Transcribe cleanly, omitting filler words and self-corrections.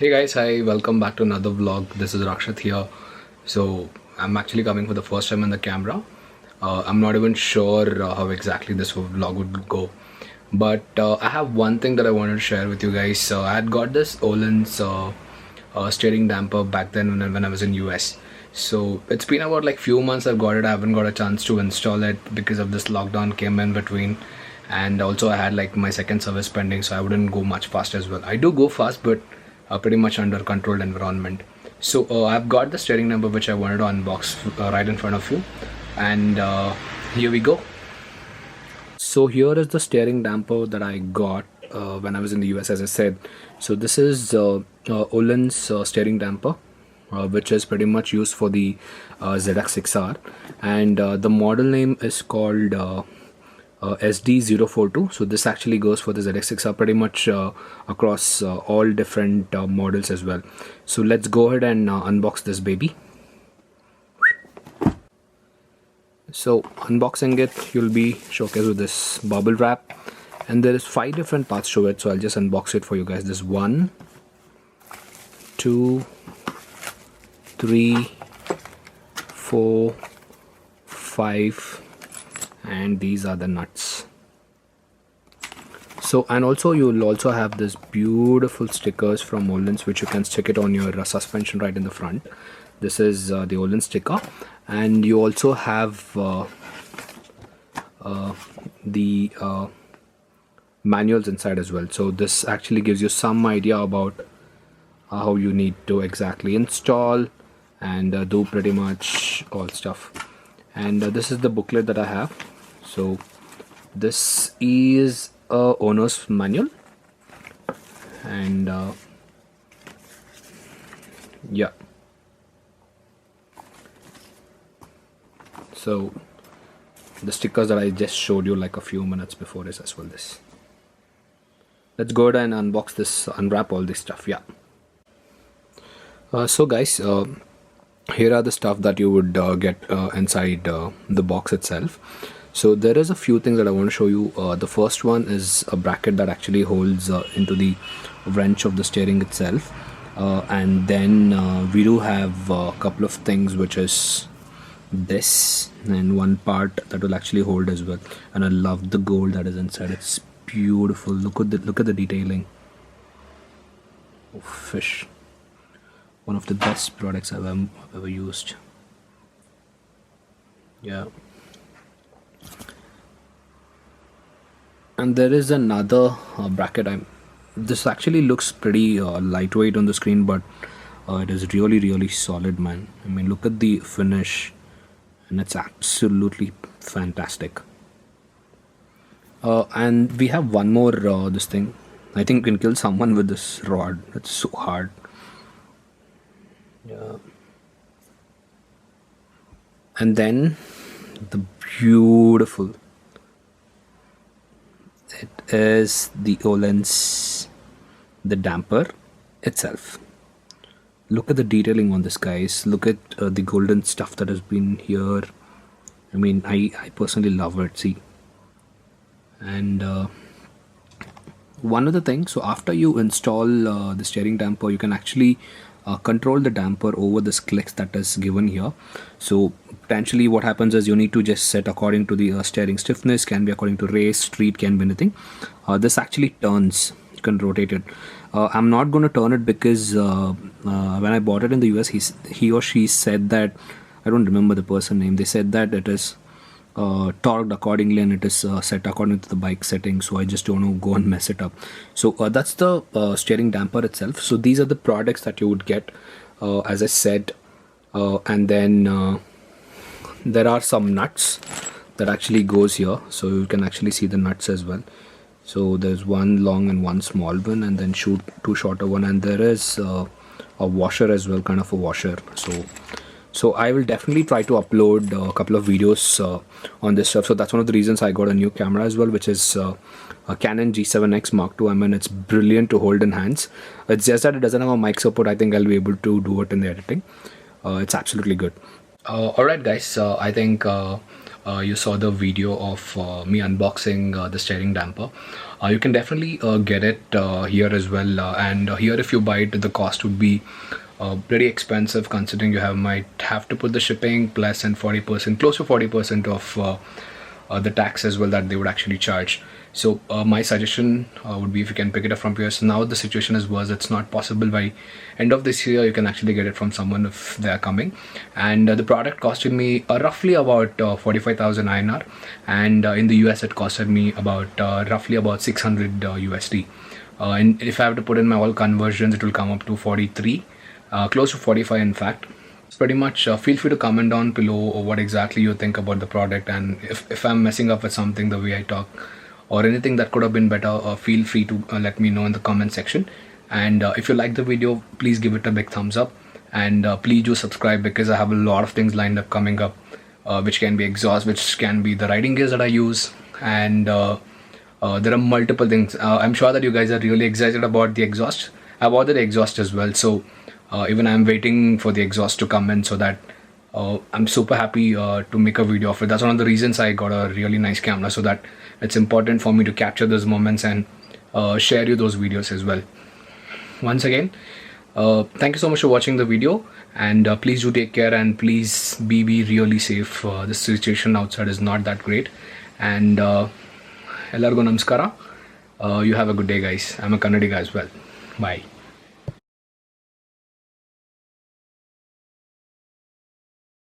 Hey guys, hi, welcome back to another vlog. This is Rakshit here. So I'm actually coming for the first time on the camera. I'm not even sure how exactly this vlog would go, but I have one thing that I wanted to share with you guys. So I had got this Ohlins steering damper back then when I was in US. So it's been about like few months I've got it. I haven't got a chance to install it because of this lockdown came in between, and also I had like my second service pending, so I wouldn't go much fast as well. I do go fast, but pretty much under controlled environment. So I've got the steering number which I wanted to unbox right in front of you, and here we go. So here is the steering damper that I got when I was in the US, as I said. So this is Ohlins steering damper, which is pretty much used for the ZX6R, and the model name is called SD042. So this actually goes for the ZX6R pretty much across all different models as well. So let's go ahead and unbox this baby. So unboxing it, you'll be showcased with this bubble wrap, and there is 5 different parts to it. So I'll just unbox it for you guys. There's 1, 2, 3, 4, 5, and these are the nuts. So, and also you'll also have this beautiful stickers from Ohlins, which you can stick it on your suspension right in the front. This is the Ohlins sticker, and you also have the manuals inside as well. So this actually gives you some idea about how you need to exactly install and do pretty much all stuff. And this is the booklet that I have. So this is a owner's manual, and yeah, so the stickers that I just showed you like a few minutes before is as well this. Let's go ahead and unbox this, unwrap all this stuff. Yeah. So guys, here are the stuff that you would get inside the box itself. So there is a few things that I want to show you. The first one is a bracket that actually holds into the wrench of the steering itself, and then we do have a couple of things, which is this and one part that will actually hold as well. And I love the gold that is inside. It's beautiful. Look at the detailing. Oh, fish. One of the best products I've ever used. Yeah. And there is another bracket. This actually looks pretty lightweight on the screen, but it is really solid, man. I mean, look at the finish, and it's absolutely fantastic. And we have one more this thing. I think we can kill someone with this rod. It's so hard. Yeah. And then the beautiful, it is the Ohlins, the damper itself. Look at the detailing on this, guys. Look at the golden stuff that has been here. I mean, I personally love it. See, and one other thing. So after you install the steering damper, you can actually control the damper over this clicks that is given here. So potentially what happens is you need to just set according to the steering stiffness, can be according to race, street, can be anything. This actually turns, you can rotate it. I'm not going to turn it because when I bought it in the US, he or she said that, I don't remember the person name, they said that it is torqued accordingly and it is set according to the bike settings. So I just don't know, go and mess it up. So that's the steering damper itself. So these are the products that you would get, as I said, and then there are some nuts that actually goes here, so you can actually see the nuts as well. So there's one long and one small one, and then two shorter one, and there is a washer as well, kind of a washer. So I will definitely try to upload a couple of videos on this stuff. So that's one of the reasons I got a new camera as well, which is a Canon G7X Mark II. I mean, it's brilliant to hold in hands. It's just that it doesn't have a mic support. I think I'll be able to do it in the editing. It's absolutely good. Alright guys, I think you saw the video of me unboxing the steering damper. You can definitely get it here as well, and here if you buy it, the cost would be pretty expensive, considering you might have to put the shipping plus and 40%, close to 40% of the tax as well that they would actually charge. So my suggestion would be if you can pick it up from here. So now the situation is worse, it's not possible. By end of this year you can actually get it from someone if they are coming, and the product costed me roughly about 45,000 INR, and in the US it costed me about roughly about 600 USD, and if I have to put in my all conversions, it will come up to 43, close to 45 in fact. Pretty much feel free to comment down below what exactly you think about the product, and if I'm messing up with something, the way I talk, or anything that could have been better, feel free to let me know in the comment section. And if you like the video, please give it a big thumbs up, and please do subscribe, because I have a lot of things lined up coming up, which can be exhaust, which can be the riding gears that I use, and there are multiple things. I'm sure that you guys are really excited about the exhaust. I've ordered the exhaust as well, so even I'm waiting for the exhaust to come in, so that I'm super happy to make a video of it. That's one of the reasons I got a really nice camera, so that it's important for me to capture those moments and share you those videos as well. Once again, thank you so much for watching the video, and please do take care, and please be really safe. The situation outside is not that great, and ellargu namaskara. You have a good day, guys. I'm a Kannadiga as well. Bye.